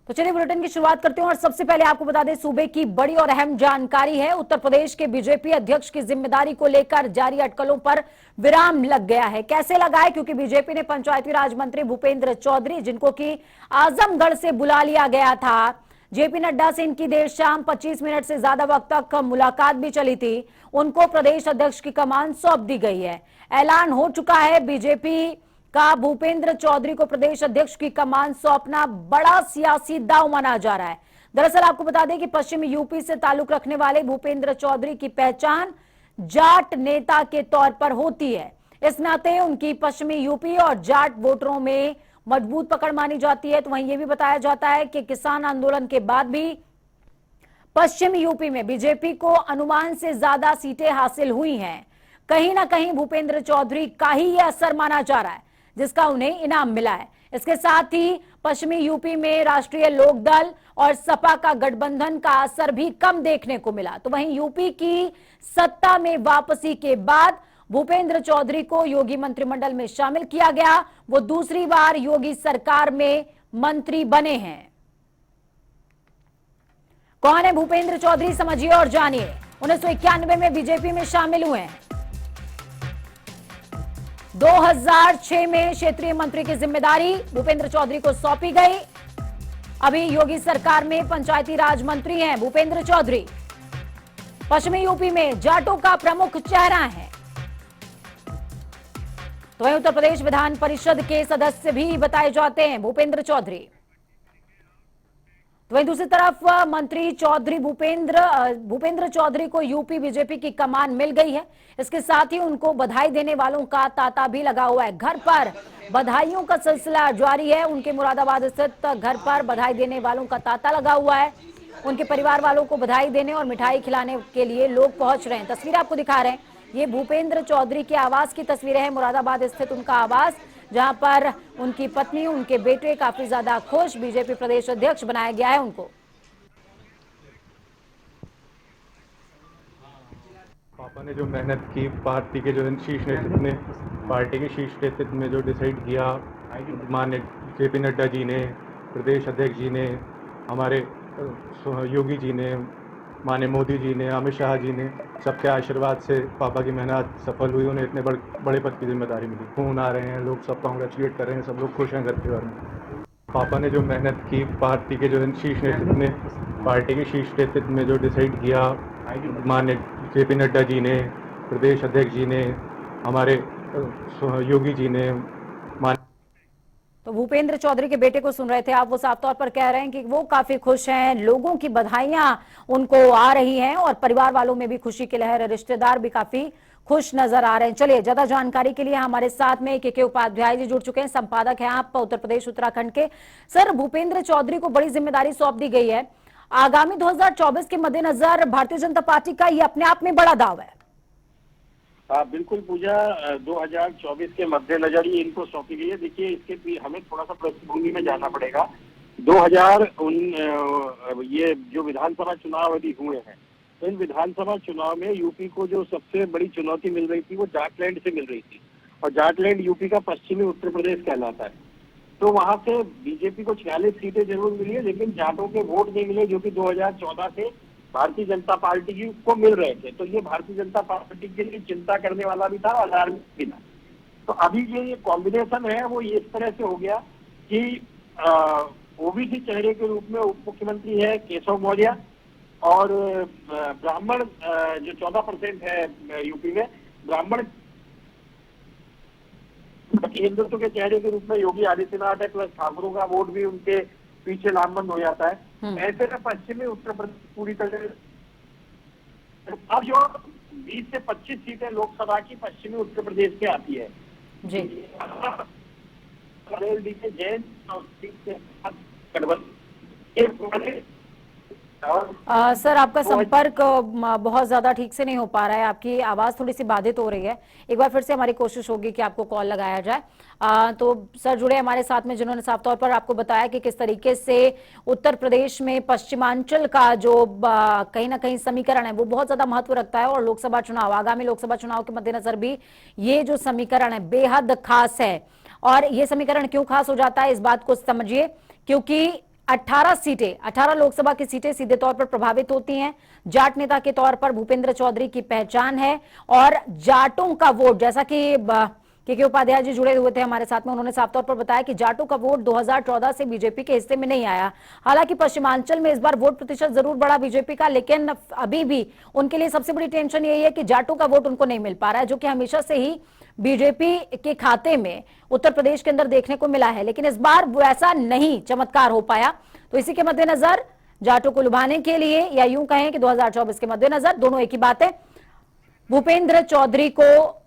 तो चलिए बुलेटिन की शुरुआत करते हैं और सबसे पहले आपको बता दें सूबे की बड़ी और अहम जानकारी है। उत्तर प्रदेश के बीजेपी अध्यक्ष की जिम्मेदारी को लेकर जारी अटकलों पर विराम लग गया है। कैसे लगा है? क्योंकि बीजेपी ने पंचायती राज मंत्री भूपेंद्र चौधरी, जिनको कि आजमगढ़ से बुला लिया गया था, जेपी नड्डा से इनकी देर शाम 25 मिनट से ज्यादा वक्त तक मुलाकात भी चली थी, उनको प्रदेश अध्यक्ष की कमान सौंप दी गई है। ऐलान हो चुका है बीजेपी का भूपेंद्र चौधरी को प्रदेश अध्यक्ष की कमान सौंपना बड़ा सियासी दांव माना जा रहा है। दरअसल आपको बता दें कि पश्चिमी यूपी से ताल्लुक रखने वाले भूपेंद्र चौधरी की पहचान जाट नेता के तौर पर होती है। इस नाते उनकी पश्चिमी यूपी और जाट वोटरों में मजबूत पकड़ मानी जाती है। तो वहीं यह भी बताया जाता है कि किसान आंदोलन के बाद भी पश्चिम यूपी में बीजेपी को अनुमान से ज्यादा सीटें हासिल हुई हैं। कहीं ना कहीं भूपेंद्र चौधरी का ही यह असर माना जा रहा है, जिसका उन्हें इनाम मिला है। इसके साथ ही पश्चिमी यूपी में राष्ट्रीय लोकदल और सपा का गठबंधन का असर भी कम देखने को मिला। तो वहीं यूपी की सत्ता में वापसी के बाद भूपेंद्र चौधरी को योगी मंत्रिमंडल में शामिल किया गया। वो दूसरी बार योगी सरकार में मंत्री बने हैं। कौन है भूपेंद्र चौधरी, समझिए और जानिए। 1991 में बीजेपी में शामिल हुए हैं। 2006 में क्षेत्रीय मंत्री की जिम्मेदारी भूपेंद्र चौधरी को सौंपी गई। अभी योगी सरकार में पंचायती राज मंत्री हैं भूपेंद्र चौधरी। पश्चिमी यूपी में जाटों का प्रमुख चेहरा है। तो वहीं उत्तर प्रदेश विधान परिषद के सदस्य भी बताए जाते हैं भूपेंद्र चौधरी। तो वहीं दूसरी तरफ मंत्री चौधरी भूपेंद्र चौधरी को यूपी बीजेपी की कमान मिल गई है। इसके साथ ही उनको बधाई देने वालों का तांता भी लगा हुआ है। घर पर बधाइयों का सिलसिला जारी है। उनके मुरादाबाद स्थित घर पर बधाई देने वालों का तांता लगा हुआ है। उनके परिवार वालों को बधाई देने और मिठाई खिलाने के लिए लोग पहुंच रहे हैं। तस्वीर आपको दिखा रहे हैं, ये भूपेंद्र चौधरी के आवास की तस्वीरें हैं। मुरादाबाद स्थित उनका आवास, जहां पर उनकी पत्नी, उनके बेटे काफी ज्यादा खुश। बीजेपी प्रदेश अध्यक्ष बनाया गया है उनको। पापा ने जो मेहनत की, पार्टी के जो शीर्ष नेतृत्व ने, पार्टी के शीर्ष नेतृत्व में जो डिसाइड किया, माननीय जेपी नड्डा जी ने, प्रदेश अध्यक्ष जी ने, हमारे योगी जी ने, माननीय मोदी जी ने, अमित शाह जी ने, सबके आशीर्वाद से पापा की मेहनत सफल हुई। उन्हें इतने बड़े पद की जिम्मेदारी मिली। खून आ रहे हैं, लोग सब कांग्रेचुलेट कर रहे हैं, सब लोग खुश हैं घर परिवार में। पापा ने जो मेहनत की, पार्टी के जो शीर्ष नेतृत्व ने, पार्टी के शीर्ष नेतृत्व में जो डिसाइड किया, माननीय जेपी नड्डा जी ने, प्रदेश अध्यक्ष जी ने, हमारे योगी जी ने। तो भूपेंद्र चौधरी के बेटे को सुन रहे थे आप। वो साफ तौर पर कह रहे हैं कि वो काफी खुश हैं, लोगों की बधाइयां उनको आ रही हैं और परिवार वालों में भी खुशी की लहर है। रिश्तेदार भी काफी खुश नजर आ रहे हैं। चलिए, ज्यादा जानकारी के लिए हमारे साथ में के उपाध्याय जी जुड़ चुके हैं, संपादक हैं आप उत्तर प्रदेश उत्तराखंड के। सर, भूपेंद्र चौधरी को बड़ी जिम्मेदारी सौंप दी गई है। आगामी 2024 के मद्देनजर भारतीय जनता पार्टी का ये अपने आप में बड़ा दाव है। बिल्कुल पूजा, 2024 के मद्देनजर ही इनको सौंपी गई है। देखिए, इसके हमें थोड़ा सा पृष्ठभूमि में जाना पड़ेगा। 2000 ये जो विधानसभा चुनाव अभी हुए हैं, तो इन विधानसभा चुनाव में यूपी को जो सबसे बड़ी चुनौती मिल रही थी वो जाटलैंड से मिल रही थी। और जाटलैंड यूपी का पश्चिमी उत्तर प्रदेश कहलाता है। तो वहां से बीजेपी को 46 सीटें जरूर मिली है, लेकिन जाटों के वोट नहीं मिले, जो कि 2014 से भारतीय जनता पार्टी की को मिल रहे थे। तो ये भारतीय जनता पार्टी के लिए चिंता करने वाला भी था, अलार्म भी था। तो अभी ये कॉम्बिनेशन है वो इस तरह से हो गया कि ओबीसी चेहरे के रूप में उप मुख्यमंत्री है केशव मौर्य, और ब्राह्मण जो 14% है यूपी में, ब्राह्मण हिंदुत्व के चेहरे के रूप में योगी आदित्यनाथ है, प्लस ठाकुरों का वोट भी उनके पीछे लामबंद हो जाता है। ऐसे में पश्चिमी उत्तर प्रदेश पूरी तरह, अब जो 20 से 25 सीटें लोकसभा की पश्चिमी उत्तर प्रदेश से आती है जी। जैन सर, आपका संपर्क बहुत ज्यादा ठीक से नहीं हो पा रहा है, आपकी आवाज थोड़ी सी बाधित हो रही है। एक बार फिर से हमारी कोशिश होगी कि आपको कॉल लगाया जाए। तो सर जुड़े हमारे साथ में, जिन्होंने साफ तौर पर आपको बताया कि किस तरीके से उत्तर प्रदेश में पश्चिमांचल का जो कहीं ना कहीं समीकरण है वो बहुत ज्यादा महत्व रखता है। और लोकसभा चुनाव, आगामी लोकसभा चुनाव के मद्देनजर भी ये जो समीकरण है बेहद खास है। और ये समीकरण क्यों खास हो जाता है, इस बात को समझिए, क्योंकि 18 सीटें, 18 लोकसभा की सीटें सीधे तौर पर प्रभावित होती हैं। जाट नेता के तौर पर भूपेंद्र चौधरी की पहचान है और जाटों का वोट, जैसा कि के उपाध्याय जी जुड़े हुए थे हमारे साथ में, उन्होंने साफ तौर पर बताया कि जाटों का वोट 2014 से बीजेपी के हिस्से में नहीं आया। हालांकि पश्चिमांचल में इस बार वोट प्रतिशत जरूर बढ़ा बीजेपी का, लेकिन अभी भी उनके लिए सबसे बड़ी टेंशन यही है कि जाटों का वोट उनको नहीं मिल पा रहा है, जो कि हमेशा से ही बीजेपी के खाते में उत्तर प्रदेश के अंदर देखने को मिला है। लेकिन इस बार वैसा नहीं चमत्कार हो पाया। तो इसी के मद्देनजर जाटों को लुभाने के लिए, या यूं कहें कि 2024 के मद्देनजर, दोनों एक ही बात है, भूपेंद्र चौधरी को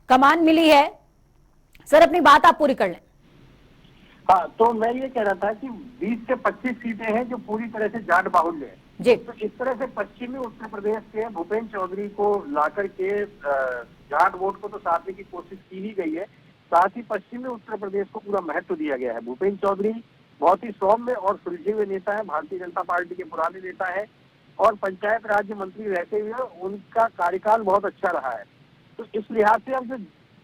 कमान मिली है। सर अपनी बात आप पूरी कर लें। हाँ, तो मैं ये कह रहा था कि 20 से 25 सीटें हैं जो पूरी तरह से जाट बाहुल्य है जी। तो इस तरह से पश्चिमी उत्तर प्रदेश के भूपेंद्र चौधरी को लाकर के जाट वोट को तो साधने की कोशिश की ही गई है, साथ ही पश्चिमी उत्तर प्रदेश को पूरा महत्व दिया गया है। भूपेंद्र चौधरी बहुत ही सौम्य और सुलझे हुए नेता है, भारतीय जनता पार्टी के पुराने नेता है और पंचायत राज्य मंत्री रहते हुए उनका कार्यकाल बहुत अच्छा रहा है। तो इस लिहाज से अब जो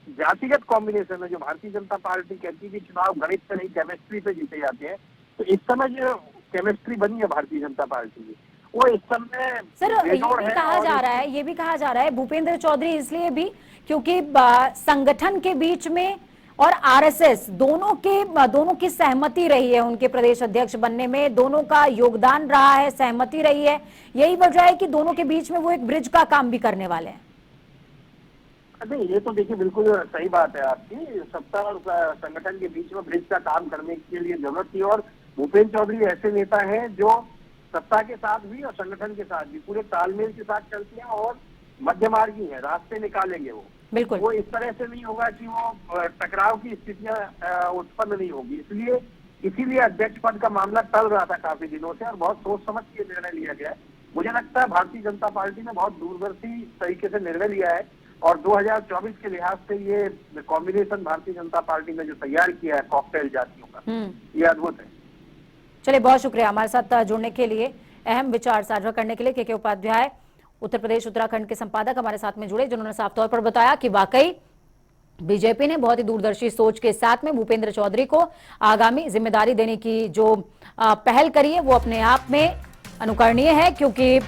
जातिगत कॉम्बिनेशन है, जो भारतीय जनता पार्टी कहती है कि चुनाव गणित से नहीं केमिस्ट्री पे जीते जाते हैं, तो इस समय जो केमिस्ट्री बनी है भारतीय जनता पार्टी की, वो इस समय सर ये भी कहा जा रहा है, ये भी कहा जा रहा है भूपेंद्र चौधरी इसलिए भी क्योंकि संगठन के बीच में और आरएसएस दोनों की सहमति रही है उनके प्रदेश अध्यक्ष बनने में, दोनों का योगदान रहा है, सहमति रही है। यही वजह है कि दोनों के बीच में वो एक ब्रिज का काम भी करने वाले हैं। नहीं, ये तो देखिए बिल्कुल सही बात है आपकी। सत्ता और संगठन के बीच में ब्रिज का काम करने के लिए जरूरत थी और भूपेंद्र चौधरी ऐसे नेता हैं जो सत्ता के साथ भी और संगठन के साथ भी पूरे तालमेल के साथ चलते हैं और मध्यमार्गी है, रास्ते निकालेंगे वो। बिल्कुल, वो इस तरह से नहीं होगा कि वो टकराव की स्थितियां उत्पन्न नहीं होगी। इसीलिए अध्यक्ष पद का मामला टल रहा था काफी दिनों से और बहुत सोच समझ के निर्णय लिया गया है। मुझे लगता है भारतीय जनता पार्टी ने बहुत दूरदर्शी तरीके से निर्णय लिया है और 2024 के लिहाज से ये कॉम्बिनेशन भारतीय जनता पार्टी ने जो तैयार किया है कॉकटेल जातियों का, ये अद्भुत है। चलिए, बहुत शुक्रिया हमारे साथ जुड़ने के लिए, अहम विचार साझा करने के लिए। के उपाध्याय उत्तर प्रदेश उत्तराखंड के संपादक हमारे साथ में जुड़े, जिन्होंने साफ तौर पर बताया कि वाकई बीजेपी ने बहुत ही दूरदर्शी सोच के साथ में भूपेंद्र चौधरी को आगामी जिम्मेदारी देने की जो पहल करी है वो अपने आप में अनुकरणीय है, क्योंकि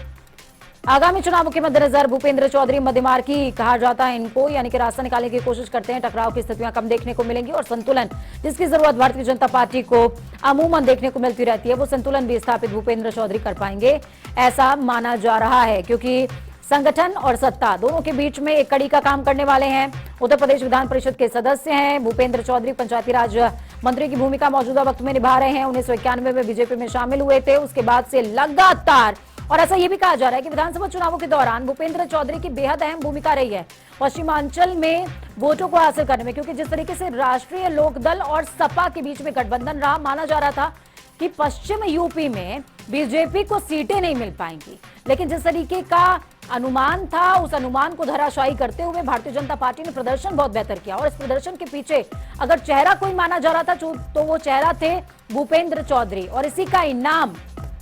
आगामी चुनावों के मद्देनजर भूपेंद्र चौधरी मध्यमार्गी कहा जाता है इनको, यानी कि रास्ता निकालने की कोशिश करते हैं। टकराव की स्थितियां कम देखने को मिलेंगी और संतुलन जिसकी जरूरत भारतीय जनता पार्टी को अमूमन देखने को मिलती रहती है, वो संतुलन भी स्थापित भूपेंद्र चौधरी कर पाएंगे, ऐसा माना जा रहा है। क्योंकि संगठन और सत्ता दोनों के बीच में एक कड़ी का काम करने वाले हैं। उत्तर प्रदेश विधान परिषद के सदस्य हैं भूपेंद्र चौधरी, पंचायती राज मंत्री की भूमिका मौजूदा वक्त में निभा रहे हैं। 1991 में बीजेपी में शामिल हुए थे, उसके बाद से लगातार, और ऐसा यह भी कहा जा रहा है कि विधानसभा चुनावों के दौरान भूपेंद्र चौधरी की बेहद अहम भूमिका रही है पश्चिमांचल में वोटों को हासिल करने में, क्योंकि जिस तरीके से राष्ट्रीय लोकदल और सपा के बीच में गठबंधन रहा, माना जा रहा था कि पश्चिम यूपी में बीजेपी को सीटें नहीं मिल पाएंगी, लेकिन जिस तरीके का अनुमान था उस अनुमान को धराशायी करते हुए भारतीय जनता पार्टी ने प्रदर्शन बहुत बेहतर किया। और इस प्रदर्शन के पीछे अगर चेहरा कोई माना जा रहा था तो वो चेहरा थे भूपेंद्र चौधरी, और इसी का इनाम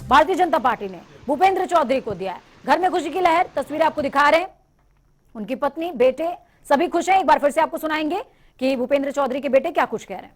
भारतीय जनता पार्टी ने भूपेंद्र चौधरी को दिया है। घर में खुशी की लहर, तस्वीरें आपको दिखा रहे हैं, उनकी पत्नी, बेटे सभी खुश हैं। एक बार फिर से आपको सुनाएंगे कि भूपेंद्र चौधरी के बेटे क्या कुछ कह रहे हैं।